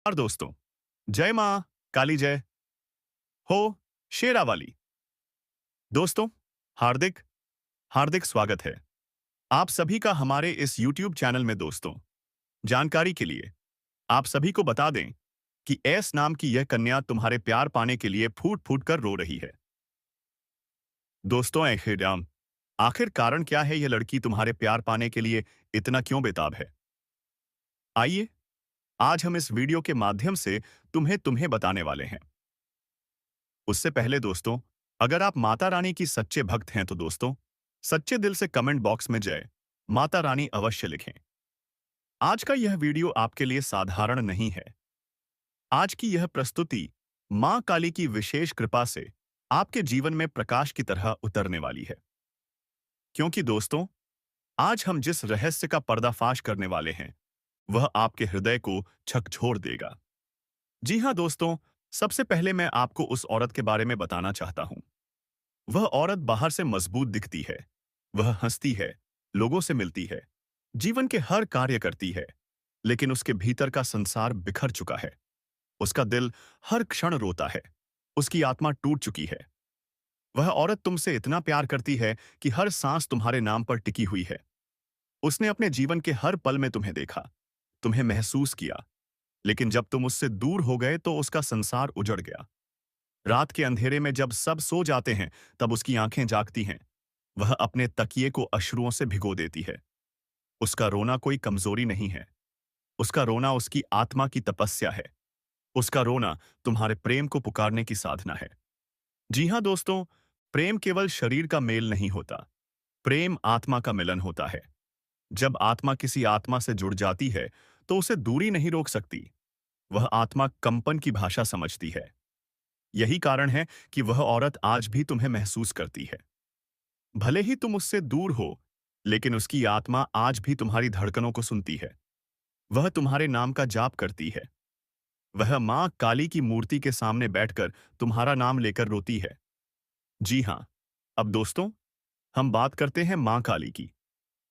और दोस्तों, जय मां काली जय हो शेरावाली। दोस्तों, हार्दिक हार्दिक स्वागत है आप सभी का हमारे इस YouTube चैनल में। दोस्तों, जानकारी के लिए आप सभी को बता दें कि एस नाम की यह कन्या तुम्हारे प्यार पाने के लिए फूट फूट कर रो रही है। दोस्तों, आखिर कारण क्या है? यह लड़की तुम्हारे प्यार पाने के लिए इतना क्यों बेताब है? आइए, आज हम इस वीडियो के माध्यम से तुम्हें तुम्हें बताने वाले हैं। उससे पहले दोस्तों, अगर आप माता रानी की सच्चे भक्त हैं तो दोस्तों, सच्चे दिल से कमेंट बॉक्स में जय माता रानी अवश्य लिखें। आज का यह वीडियो आपके लिए साधारण नहीं है। आज की यह प्रस्तुति मां काली की विशेष कृपा से आपके जीवन में प्रकाश की तरह उतरने वाली है। क्योंकि दोस्तों, आज हम जिस रहस्य का पर्दाफाश करने वाले हैं, वह आपके हृदय को झकझोर देगा। जी हां दोस्तों, सबसे पहले मैं आपको उस औरत के बारे में बताना चाहता हूं। वह औरत बाहर से मजबूत दिखती है, वह हंसती है, लोगों से मिलती है, जीवन के हर कार्य करती है, लेकिन उसके भीतर का संसार बिखर चुका है। उसका दिल हर क्षण रोता है, उसकी आत्मा टूट चुकी है। वह औरत तुमसे इतना प्यार करती है कि हर सांस तुम्हारे नाम पर टिकी हुई है। उसने अपने जीवन के हर पल में तुम्हें देखा, तुम्हें महसूस किया, लेकिन जब तुम उससे दूर हो गए तो उसका संसार उजड़ गया। रात के अंधेरे में जब सब सो जाते हैं, तब उसकी आंखें जागती हैं। वह अपने तकिए को अश्रुओं से भिगो देती है। उसका रोना कोई कमजोरी नहीं है। उसका रोना उसकी आत्मा की तपस्या है। उसका रोना तुम्हारे प्रेम को पुकारने की साधना है। जी हां दोस्तों, प्रेम केवल शरीर का मेल नहीं होता। प्रेम आत्मा का मिलन होता है। जब आत्मा किसी आत्मा से जुड़ जाती है, तो उसे दूरी नहीं रोक सकती। वह आत्मा कंपन की भाषा समझती है। यही कारण है कि वह औरत आज भी तुम्हें महसूस करती है। भले ही तुम उससे दूर हो, लेकिन उसकी आत्मा आज भी तुम्हारी धड़कनों को सुनती है। वह तुम्हारे नाम का जाप करती है। वह मां काली की मूर्ति के सामने बैठकर तुम्हारा नाम लेकर रोती है। जी हां, अब दोस्तों, हम बात करते हैं मां काली की।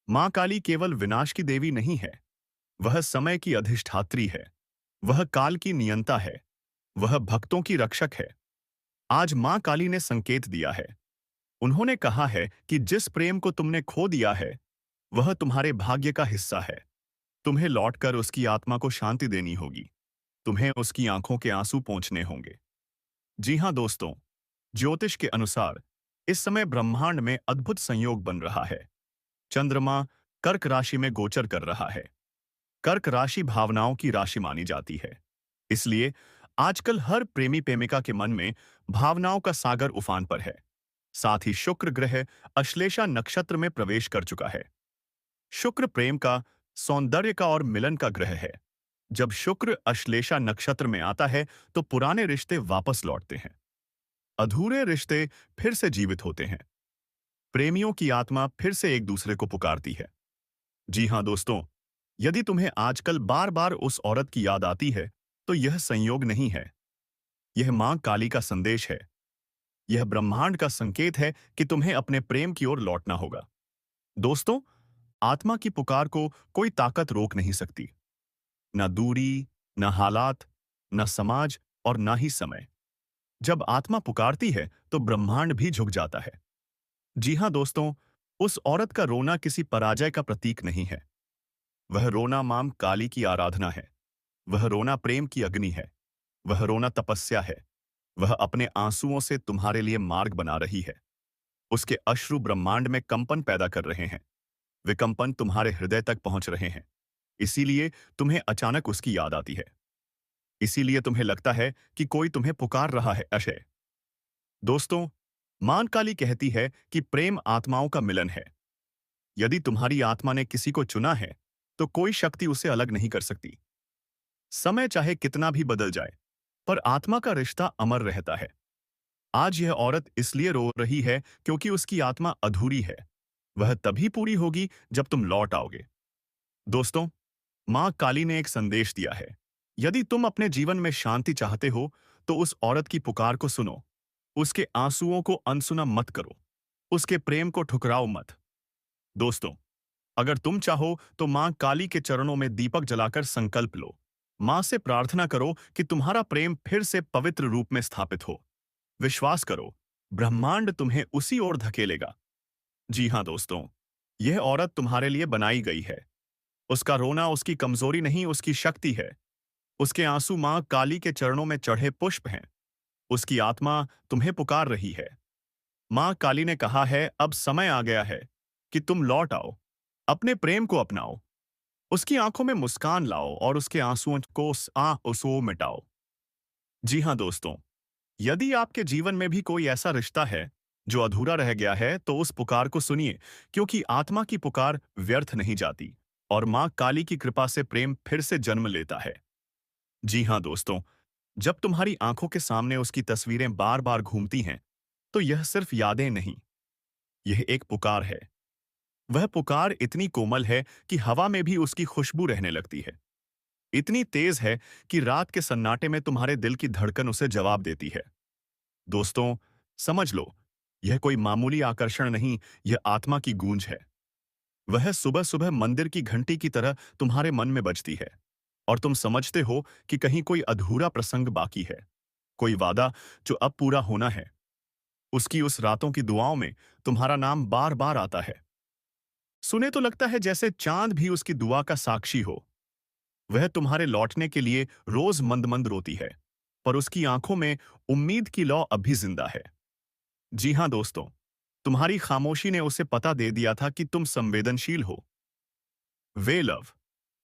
मां काली केवल विनाश की देवी नहीं है। वह समय की अधिष्ठात्री है। वह काल की नियंता है। वह भक्तों की रक्षक है। आज मां काली ने संकेत दिया है। उन्होंने कहा है कि जिस प्रेम को तुमने खो दिया है, वह तुम्हारे भाग्य का हिस्सा है। तुम्हें लौटकर उसकी आत्मा को शांति देनी होगी। तुम्हें उसकी आंखों के आंसू पोंछने होंगे। जी हां दोस्तों, ज्योतिष के अनुसार इस समय ब्रह्मांड में अद्भुत संयोग बन रहा है। चंद्रमा कर्क राशि में गोचर कर रहा है। कर्क राशि भावनाओं की राशि मानी जाती है। इसलिए आजकल हर प्रेमी प्रेमिका के मन में भावनाओं का सागर उफान पर है। साथ ही शुक्र ग्रह अश्लेषा नक्षत्र में प्रवेश कर चुका है। शुक्र प्रेम का, सौंदर्य का और मिलन का ग्रह है। जब शुक्र अश्लेषा नक्षत्र में आता है, तो पुराने रिश्ते वापस लौटते हैं। अधूरे रिश्ते फिर से जीवित होते हैं। प्रेमियों की आत्मा फिर से एक दूसरे को पुकारती है। जी हां दोस्तों, यदि तुम्हें आजकल बार बार उस औरत की याद आती है, तो यह संयोग नहीं है। यह मां काली का संदेश है। यह ब्रह्मांड का संकेत है कि तुम्हें अपने प्रेम की ओर लौटना होगा। दोस्तों, आत्मा की पुकार को कोई ताकत रोक नहीं सकती। न दूरी, न हालात, न समाज और न ही समय। जब आत्मा पुकारती है, तो ब्रह्मांड भी झुक जाता है। जी हां दोस्तों, उस औरत का रोना किसी पराजय का प्रतीक नहीं है। वह रोना मां काली की आराधना है। वह रोना प्रेम की अग्नि है। वह रोना तपस्या है। वह अपने आंसुओं से तुम्हारे लिए मार्ग बना रही है। उसके अश्रु ब्रह्मांड में कंपन पैदा कर रहे हैं। वे कंपन तुम्हारे हृदय तक पहुंच रहे हैं। इसीलिए तुम्हें अचानक उसकी याद आती है। इसीलिए तुम्हें लगता है कि कोई तुम्हें पुकार रहा है। अशय दोस्तों, मां काली कहती है कि प्रेम आत्माओं का मिलन है। यदि तुम्हारी आत्मा ने किसी को चुना है, तो कोई शक्ति उसे अलग नहीं कर सकती। समय चाहे कितना भी बदल जाए, पर आत्मा का रिश्ता अमर रहता है। आज यह औरत इसलिए रो रही है क्योंकि उसकी आत्मा अधूरी है। वह तभी पूरी होगी जब तुम लौट आओगे। दोस्तों, मां काली ने एक संदेश दिया है। यदि तुम अपने जीवन में शांति चाहते हो, तो उस औरत की पुकार को सुनो। उसके आंसुओं को अनसुना मत करो। उसके प्रेम को ठुकराओ मत। दोस्तों, अगर तुम चाहो तो मां काली के चरणों में दीपक जलाकर संकल्प लो। मां से प्रार्थना करो कि तुम्हारा प्रेम फिर से पवित्र रूप में स्थापित हो। विश्वास करो, ब्रह्मांड तुम्हें उसी ओर धकेलेगा। जी हाँ दोस्तों, यह औरत तुम्हारे लिए बनाई गई है। उसका रोना उसकी कमजोरी नहीं, उसकी शक्ति है। उसके आंसू मां काली के चरणों में चढ़े पुष्प हैं। उसकी आत्मा तुम्हें पुकार रही है। मां काली ने कहा है, अब समय आ गया है कि तुम लौट आओ, अपने प्रेम को अपनाओ, उसकी आंखों में मुस्कान लाओ और उसके आंसुओं को उसो मिटाओ। जी हाँ दोस्तों, यदि आपके जीवन में भी कोई ऐसा रिश्ता है जो अधूरा रह गया है, तो उस पुकार को सुनिए, क्योंकि आत्मा की पुकार व्यर्थ नहीं जाती और मां काली की कृपा से प्रेम फिर से जन्म लेता है। जी हाँ दोस्तों, जब तुम्हारी आंखों के सामने उसकी तस्वीरें बार बार घूमती हैं, तो यह सिर्फ यादें नहीं, यह एक पुकार है। वह पुकार इतनी कोमल है कि हवा में भी उसकी खुशबू रहने लगती है। इतनी तेज है कि रात के सन्नाटे में तुम्हारे दिल की धड़कन उसे जवाब देती है। दोस्तों, समझ लो, यह कोई मामूली आकर्षण नहीं, यह आत्मा की गूंज है। वह सुबह सुबह मंदिर की घंटी की तरह तुम्हारे मन में बजती है और तुम समझते हो कि कहीं कोई अधूरा प्रसंग बाकी है, कोई वादा जो अब पूरा होना है। उसकी उस रातों की दुआओं में तुम्हारा नाम बार बार आता है। सुने तो लगता है जैसे चांद भी उसकी दुआ का साक्षी हो। वह तुम्हारे लौटने के लिए रोज मंद मंद रोती है, पर उसकी आंखों में उम्मीद की लौ अब भी जिंदा है। जी हाँ दोस्तों, तुम्हारी खामोशी ने उसे पता दे दिया था कि तुम संवेदनशील हो। वे लव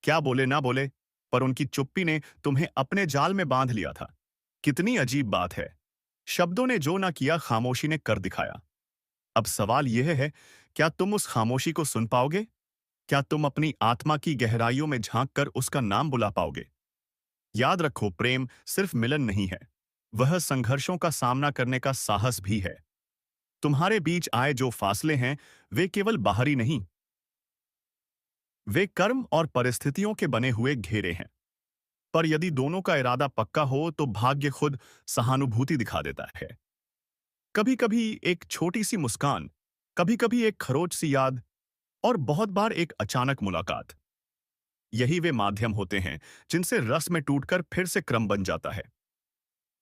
क्या बोले ना बोले, पर उनकी चुप्पी ने तुम्हें अपने जाल में बांध लिया था। कितनी अजीब बात है, शब्दों ने जो ना किया खामोशी ने कर दिखाया। अब सवाल यह है, क्या तुम उस खामोशी को सुन पाओगे? क्या तुम अपनी आत्मा की गहराइयों में झांक कर उसका नाम बुला पाओगे? याद रखो, प्रेम सिर्फ मिलन नहीं है, वह संघर्षों का सामना करने का साहस भी है। तुम्हारे बीच आए जो फासले हैं, वे केवल बाहरी नहीं, वे कर्म और परिस्थितियों के बने हुए घेरे हैं। पर यदि दोनों का इरादा पक्का हो, तो भाग्य खुद सहानुभूति दिखा देता है। कभी कभी एक छोटी सी मुस्कान, कभी कभी एक खरोच सी याद, और बहुत बार एक अचानक मुलाकात, यही वे माध्यम होते हैं जिनसे रस में टूटकर फिर से क्रम बन जाता है।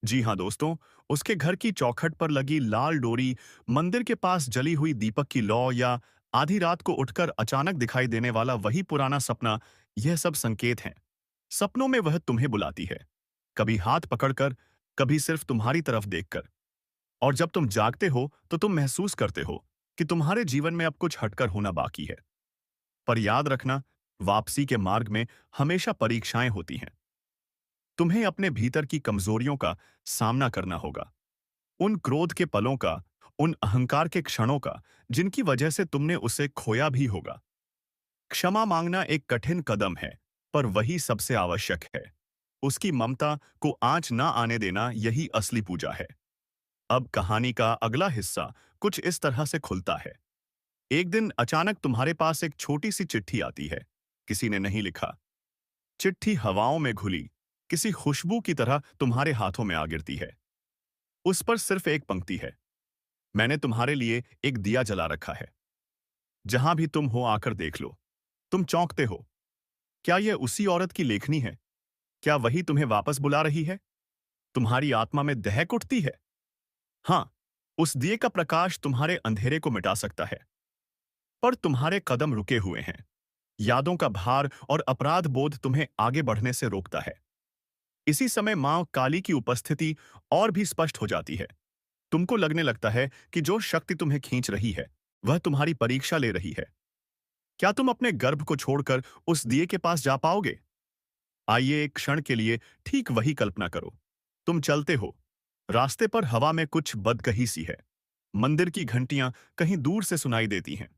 जी हाँ दोस्तों, उसके घर की चौखट पर लगी लाल डोरी, मंदिर के पास जली हुई दीपक की लौ, या आधी रात को उठकर अचानक दिखाई देने वाला वही पुराना सपना, यह सब संकेत हैं। सपनों में वह तुम्हें बुलाती है, कभी हाथ पकड़कर, कभी सिर्फ तुम्हारी तरफ देखकर। और जब तुम जागते हो, तो तुम महसूस करते हो कि तुम्हारे जीवन में अब कुछ हटकर होना बाकी है। पर याद रखना, वापसी के मार्ग में हमेशा परीक्षाएं होती हैं। तुम्हें अपने भीतर की कमजोरियों का सामना करना होगा, उन क्रोध के पलों का, उन अहंकार के क्षणों का, जिनकी वजह से तुमने उसे खोया भी होगा। क्षमा मांगना एक कठिन कदम है, पर वही सबसे आवश्यक है। उसकी ममता को आंच ना आने देना, यही असली पूजा है। अब कहानी का अगला हिस्सा कुछ इस तरह से खुलता है। एक दिन अचानक तुम्हारे पास एक छोटी सी चिट्ठी आती है। किसी ने नहीं लिखा। चिट्ठी हवाओं में घुली, किसी खुशबू की तरह तुम्हारे हाथों में आ गिरती है। उस पर सिर्फ एक पंक्ति है, मैंने तुम्हारे लिए एक दिया जला रखा है, जहां भी तुम हो आकर देख लो। तुम चौंकते हो। क्या यह उसी औरत की लेखनी है? क्या वही तुम्हें वापस बुला रही है? तुम्हारी आत्मा में दहक उठती है। हाँ, उस दिए का प्रकाश तुम्हारे अंधेरे को मिटा सकता है, पर तुम्हारे कदम रुके हुए हैं। यादों का भार और अपराध बोध तुम्हें आगे बढ़ने से रोकता है। इसी समय मां काली की उपस्थिति और भी स्पष्ट हो जाती है। तुमको लगने लगता है कि जो शक्ति तुम्हें खींच रही है, वह तुम्हारी परीक्षा ले रही है। क्या तुम अपने गर्भ को छोड़कर उस दिए के पास जा पाओगे? आइए एक क्षण के लिए ठीक वही कल्पना करो। तुम चलते हो, रास्ते पर हवा में कुछ बदकही सी है। मंदिर की घंटियां कहीं दूर से सुनाई देती हैं।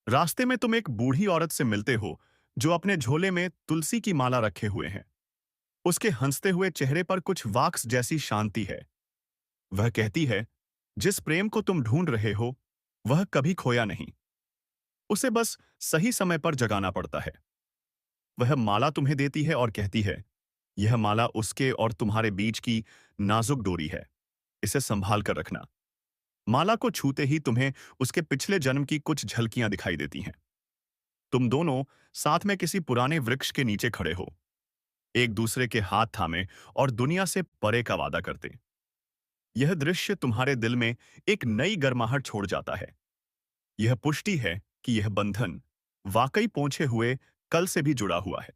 रास्ते में तुम एक बूढ़ी औरत से मिलते हो, जो अपने झोले में तुलसी की माला रखे हुए हैं। उसके हंसते हुए चेहरे पर कुछ वाक्स जैसी शांति है। वह कहती है, जिस प्रेम को तुम ढूंढ रहे हो, वह कभी खोया नहीं। उसे बस सही समय पर जगाना पड़ता है। वह माला तुम्हें देती है और कहती है, यह माला उसके और तुम्हारे बीच की नाजुक डोरी है। इसे संभाल कर रखना। माला को छूते ही तुम्हें उसके पिछले जन्म की कुछ झलकियां दिखाई देती हैं। तुम दोनों साथ में किसी पुराने वृक्ष के नीचे खड़े हो। एक दूसरे के हाथ थामे और दुनिया से परे का वादा करते। यह दृश्य तुम्हारे दिल में एक नई गर्माहट छोड़ जाता है। यह पुष्टि है कि यह बंधन वाकई पहुंचे हुए कल से भी जुड़ा हुआ है।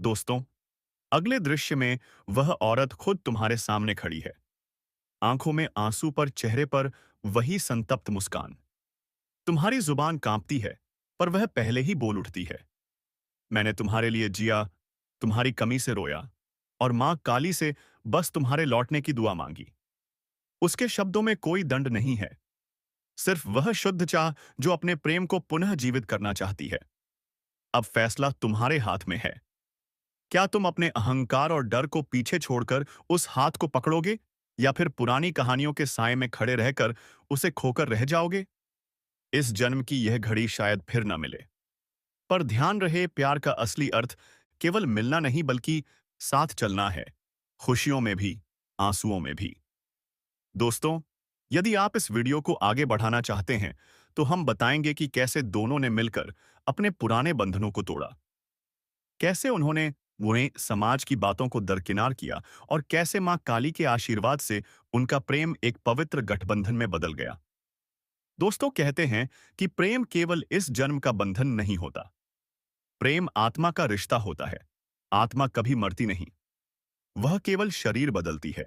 दोस्तों, अगले दृश्य में वह औरत खुद तुम्हारे सामने खड़ी है। आंखों में आंसू पर चेहरे पर वही संतप्त मुस्कान। तुम्हारी जुबान कांपती है, पर वह पहले ही बोल उठती है। मैंने तुम्हारे लिए जिया, तुम्हारी कमी से रोया और मां काली से बस तुम्हारे लौटने की दुआ मांगी। उसके शब्दों में कोई दंड नहीं है, सिर्फ वह शुद्ध चाह जो अपने प्रेम को पुनः जीवित करना चाहती है। अब फैसला तुम्हारे हाथ में है। क्या तुम अपने अहंकार और डर को पीछे छोड़कर उस हाथ को पकड़ोगे, या फिर पुरानी कहानियों के साए में खड़े रहकर उसे खोकर रह जाओगे? इस जन्म की यह घड़ी शायद फिर न मिले, पर ध्यान रहे, प्यार का असली अर्थ केवल मिलना नहीं बल्कि साथ चलना है, खुशियों में भी, आंसुओं में भी। दोस्तों, यदि आप इस वीडियो को आगे बढ़ाना चाहते हैं, तो हम बताएंगे कि कैसे दोनों ने मिलकर अपने पुराने बंधनों को तोड़ा, कैसे उन्होंने उन्हें समाज की बातों को दरकिनार किया और कैसे मां काली के आशीर्वाद से उनका प्रेम एक पवित्र गठबंधन में बदल गया। दोस्तों, कहते हैं कि प्रेम केवल इस जन्म का बंधन नहीं होता। प्रेम आत्मा का रिश्ता होता है। आत्मा कभी मरती नहीं, वह केवल शरीर बदलती है।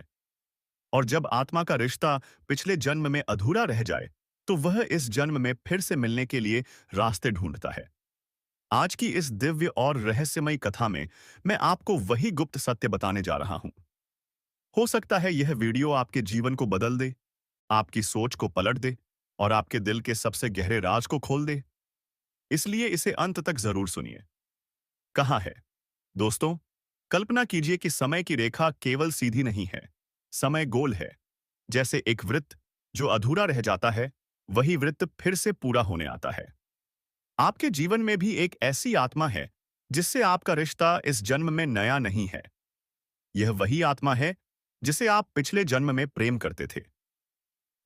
और जब आत्मा का रिश्ता पिछले जन्म में अधूरा रह जाए, तो वह इस जन्म में फिर से मिलने के लिए रास्ते ढूंढता है। आज की इस दिव्य और रहस्यमयी कथा में मैं आपको वही गुप्त सत्य बताने जा रहा हूं। हो सकता है यह वीडियो आपके जीवन को बदल दे, आपकी सोच को पलट दे और आपके दिल के सबसे गहरे राज को खोल दे। इसलिए इसे अंत तक जरूर सुनिए। कहाँ है? दोस्तों, कल्पना कीजिए कि समय की रेखा केवल सीधी नहीं है। समय गोल है, जैसे एक वृत्त जो अधूरा रह जाता है, वही वृत्त फिर से पूरा होने आता है। आपके जीवन में भी एक ऐसी आत्मा है जिससे आपका रिश्ता इस जन्म में नया नहीं है। यह वही आत्मा है जिसे आप पिछले जन्म में प्रेम करते थे,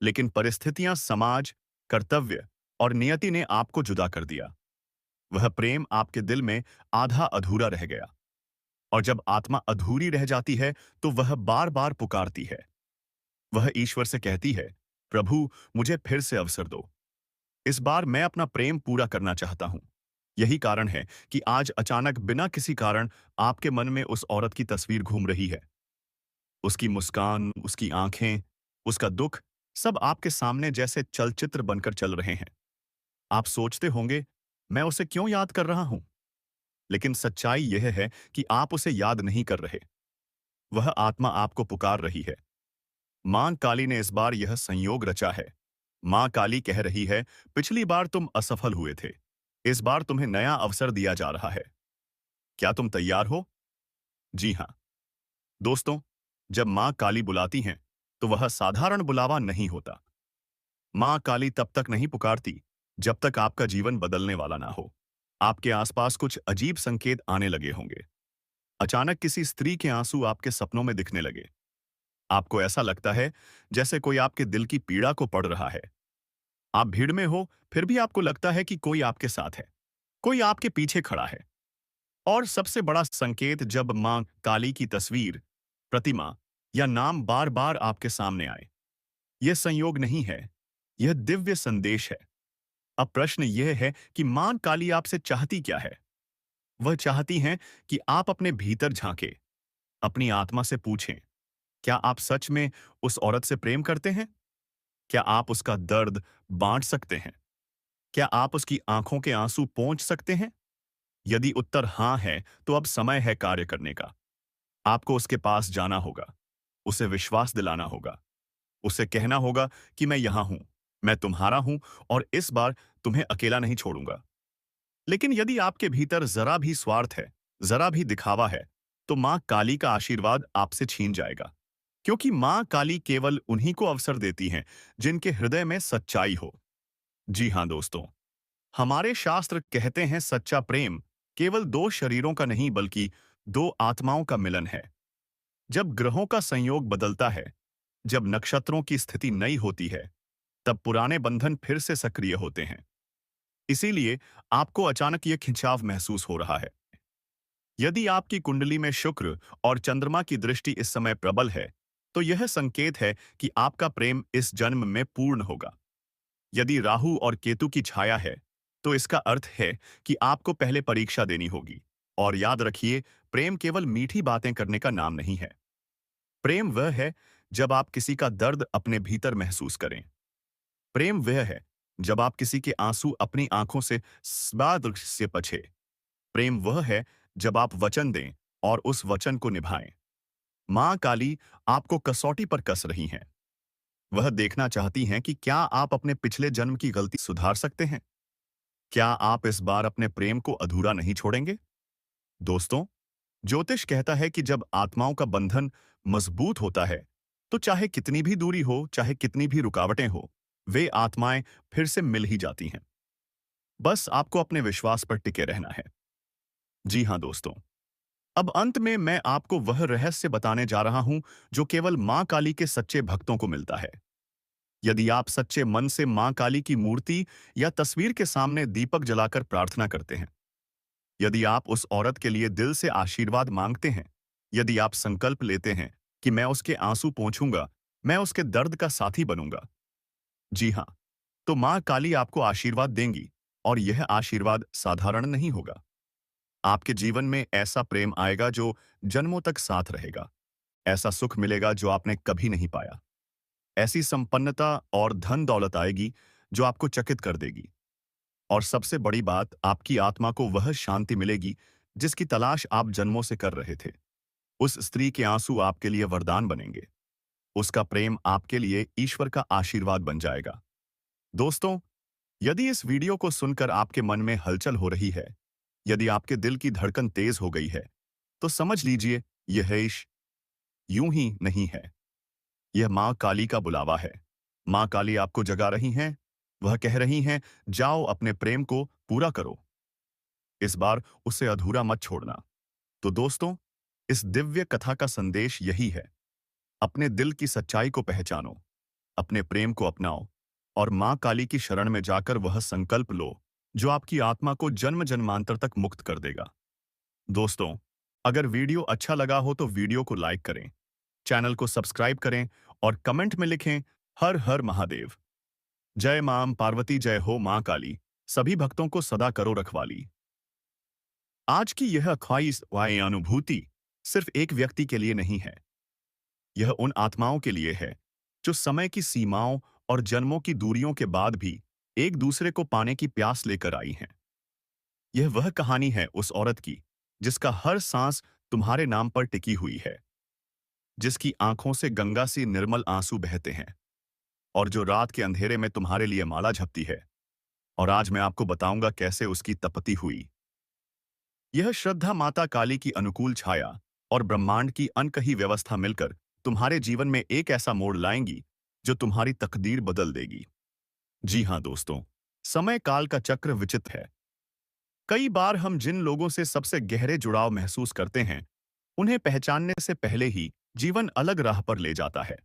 लेकिन परिस्थितियां, समाज, कर्तव्य और नियति ने आपको जुदा कर दिया। वह प्रेम आपके दिल में आधा अधूरा रह गया। और जब आत्मा अधूरी रह जाती है, तो वह बार बार पुकारती है। वह ईश्वर से कहती है, प्रभु, मुझे फिर से अवसर दो। इस बार मैं अपना प्रेम पूरा करना चाहता हूं। यही कारण है कि आज अचानक बिना किसी कारण आपके मन में उस औरत की तस्वीर घूम रही है। उसकी मुस्कान, उसकी आंखें, उसका दुख, सब आपके सामने जैसे चलचित्र बनकर चल रहे हैं। आप सोचते होंगे, मैं उसे क्यों याद कर रहा हूं? लेकिन सच्चाई यह है कि आप उसे याद नहीं कर रहे। वह आत्मा आपको पुकार रही है। मां काली ने इस बार यह संयोग रचा है। मां काली कह रही है, पिछली बार तुम असफल हुए थे, इस बार तुम्हें नया अवसर दिया जा रहा है। क्या तुम तैयार हो? जी हां। दोस्तों, जब मां काली बुलाती हैं, तो वह साधारण बुलावा नहीं होता। मां काली तब तक नहीं पुकारती जब तक आपका जीवन बदलने वाला ना हो। आपके आसपास कुछ अजीब संकेत आने लगे होंगे। अचानक किसी स्त्री के आंसू आपके सपनों में दिखने लगे। आपको ऐसा लगता है जैसे कोई आपके दिल की पीड़ा को पढ़ रहा है। आप भीड़ में हो, फिर भी आपको लगता है कि कोई आपके साथ है, कोई आपके पीछे खड़ा है। और सबसे बड़ा संकेत, जब मां काली की तस्वीर, प्रतिमा या नाम बार बार आपके सामने आए। यह संयोग नहीं है, यह दिव्य संदेश है। अब प्रश्न यह है कि मां काली आपसे चाहती क्या है? वह चाहती हैं कि आप अपने भीतर झांके, अपनी आत्मा से पूछें, क्या आप सच में उस औरत से प्रेम करते हैं? क्या आप उसका दर्द बांट सकते हैं? क्या आप उसकी आंखों के आंसू पोंछ सकते हैं? यदि उत्तर हाँ है, तो अब समय है कार्य करने का। आपको उसके पास जाना होगा, उसे विश्वास दिलाना होगा, उसे कहना होगा कि मैं यहां हूं, मैं तुम्हारा हूं और इस बार तुम्हें अकेला नहीं छोड़ूंगा। लेकिन यदि आपके भीतर जरा भी स्वार्थ है, जरा भी दिखावा है, तो मां काली का आशीर्वाद आपसे छीन जाएगा। क्योंकि मां काली केवल उन्हीं को अवसर देती हैं जिनके हृदय में सच्चाई हो। जी हां दोस्तों, हमारे शास्त्र कहते हैं, सच्चा प्रेम केवल दो शरीरों का नहीं बल्कि दो आत्माओं का मिलन है। जब ग्रहों का संयोग बदलता है, जब नक्षत्रों की स्थिति नई होती है, तब पुराने बंधन फिर से सक्रिय होते हैं। इसीलिए आपको अचानक यह खिंचाव महसूस हो रहा है। यदि आपकी कुंडली में शुक्र और चंद्रमा की दृष्टि इस समय प्रबल है, तो यह संकेत है कि आपका प्रेम इस जन्म में पूर्ण होगा। यदि राहु और केतु की छाया है, तो इसका अर्थ है कि आपको पहले परीक्षा देनी होगी। और याद रखिए, प्रेम केवल मीठी बातें करने का नाम नहीं है। प्रेम वह है जब आप किसी का दर्द अपने भीतर महसूस करें। प्रेम वह है जब आप किसी के आंसू अपनी आंखों से स्वाद से बचे। प्रेम वह है जब आप वचन दें और उस वचन को निभाएं। मां काली आपको कसौटी पर कस रही हैं। वह देखना चाहती हैं कि क्या आप अपने पिछले जन्म की गलती सुधार सकते हैं। क्या आप इस बार अपने प्रेम को अधूरा नहीं छोड़ेंगे? दोस्तों, ज्योतिष कहता है कि जब आत्माओं का बंधन मजबूत होता है, तो चाहे कितनी भी दूरी हो, चाहे कितनी भी रुकावटें हो, वे आत्माएं फिर से मिल ही जाती हैं। बस आपको अपने विश्वास पर टिके रहना है। जी हाँ दोस्तों, अब अंत में मैं आपको वह रहस्य बताने जा रहा हूं जो केवल मां काली के सच्चे भक्तों को मिलता है। यदि आप सच्चे मन से मां काली की मूर्ति या तस्वीर के सामने दीपक जलाकर प्रार्थना करते हैं, यदि आप उस औरत के लिए दिल से आशीर्वाद मांगते हैं, यदि आप संकल्प लेते हैं कि मैं उसके आंसू पोंछूंगा, मैं उसके दर्द का साथी बनूंगा, जी हाँ, तो मां काली आपको आशीर्वाद देंगी। और यह आशीर्वाद साधारण नहीं होगा। आपके जीवन में ऐसा प्रेम आएगा जो जन्मों तक साथ रहेगा। ऐसा सुख मिलेगा जो आपने कभी नहीं पाया। ऐसी संपन्नता और धन दौलत आएगी जो आपको चकित कर देगी। और सबसे बड़ी बात, आपकी आत्मा को वह शांति मिलेगी जिसकी तलाश आप जन्मों से कर रहे थे। उस स्त्री के आंसू आपके लिए वरदान बनेंगे। उसका प्रेम आपके लिए ईश्वर का आशीर्वाद बन जाएगा। दोस्तों, यदि इस वीडियो को सुनकर आपके मन में हलचल हो रही है, यदि आपके दिल की धड़कन तेज हो गई है, तो समझ लीजिए यह इश्क यूं ही नहीं है। यह मां काली का बुलावा है। मां काली आपको जगा रही हैं। वह कह रही हैं, जाओ अपने प्रेम को पूरा करो। इस बार उसे अधूरा मत छोड़ना। तो दोस्तों, इस दिव्य कथा का संदेश यही है। अपने दिल की सच्चाई को पहचानो, अपने प्रेम को अपनाओ और मां काली की शरण में जाकर वह संकल्प लो जो आपकी आत्मा को जन्म जन्मांतर तक मुक्त कर देगा। दोस्तों, अगर वीडियो अच्छा लगा हो तो वीडियो को लाइक करें, चैनल को सब्सक्राइब करें और कमेंट में लिखें, हर हर महादेव। जय मां पार्वती, जय हो मां काली, सभी भक्तों को सदा करो रखवाली। आज की यह ख्वाहिश वाई अनुभूति सिर्फ एक व्यक्ति के लिए नहीं है। यह उन आत्माओं के लिए है जो समय की सीमाओं और जन्मों की दूरियों के बाद भी एक दूसरे को पाने की प्यास लेकर आई हैं। यह वह कहानी है उस औरत की जिसका हर सांस तुम्हारे नाम पर टिकी हुई है, जिसकी आंखों से गंगा सी निर्मल आंसू बहते हैं और जो रात के अंधेरे में तुम्हारे लिए माला जपती है। और आज मैं आपको बताऊंगा कैसे उसकी तपति हुई। यह श्रद्धा माता काली की अनुकूल छाया और ब्रह्मांड की अनकही व्यवस्था मिलकर तुम्हारे जीवन में एक ऐसा मोड़ लाएंगी जो तुम्हारी तकदीर बदल देगी। जी हाँ दोस्तों, समय काल का चक्र विचित्र है। कई बार हम जिन लोगों से सबसे गहरे जुड़ाव महसूस करते हैं, उन्हें पहचानने से पहले ही जीवन अलग राह पर ले जाता है।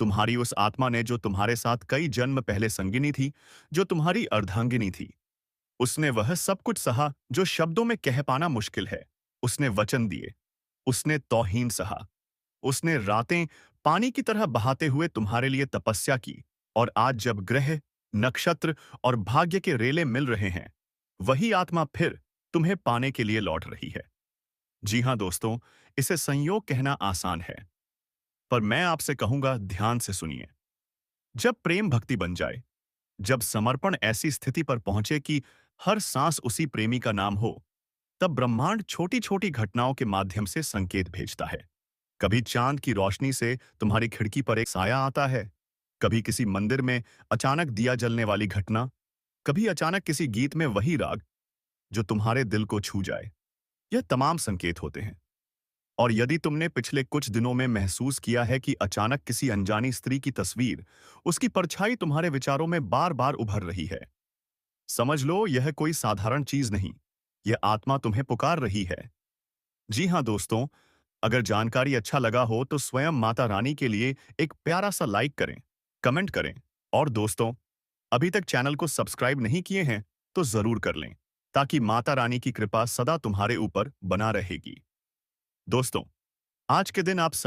तुम्हारी उस आत्मा ने जो तुम्हारे साथ कई जन्म पहले संगिनी थी, जो तुम्हारी अर्धांगिनी थी, उसने वह सब कुछ सहा जो शब्दों में कह पाना मुश्किल है। उसने वचन दिए, उसने तौहीन सहा, उसने रातें पानी की तरह बहाते हुए तुम्हारे लिए तपस्या की। और आज जब ग्रह, नक्षत्र और भाग्य के रेले मिल रहे हैं, वही आत्मा फिर तुम्हें पाने के लिए लौट रही है। जी हाँ दोस्तों, इसे संयोग कहना आसान है, पर मैं आपसे कहूंगा, ध्यान से सुनिए। जब प्रेम भक्ति बन जाए, जब समर्पण ऐसी स्थिति पर पहुंचे कि हर सांस उसी प्रेमी का नाम हो, तब ब्रह्मांड छोटी छोटी घटनाओं के माध्यम से संकेत भेजता है। कभी चांद की रोशनी से तुम्हारी खिड़की पर एक साया आता है, कभी किसी मंदिर में अचानक दिया जलने वाली घटना, कभी अचानक किसी गीत में वही राग जो तुम्हारे दिल को छू जाए। यह तमाम संकेत होते हैं। और यदि तुमने पिछले कुछ दिनों में महसूस किया है कि अचानक किसी अनजानी स्त्री की तस्वीर, उसकी परछाई तुम्हारे विचारों में बार बार उभर रही है, समझ लो यह कोई साधारण चीज नहीं, यह आत्मा तुम्हें पुकार रही है। जी हाँ दोस्तों, अगर जानकारी अच्छा लगा हो तो स्वयं माता रानी के लिए एक प्यारा सा लाइक करें, कमेंट करें। और दोस्तों, अभी तक चैनल को सब्सक्राइब नहीं किए हैं तो जरूर कर लें, ताकि माता रानी की कृपा सदा तुम्हारे ऊपर बना रहेगी। दोस्तों, आज के दिन आप सभी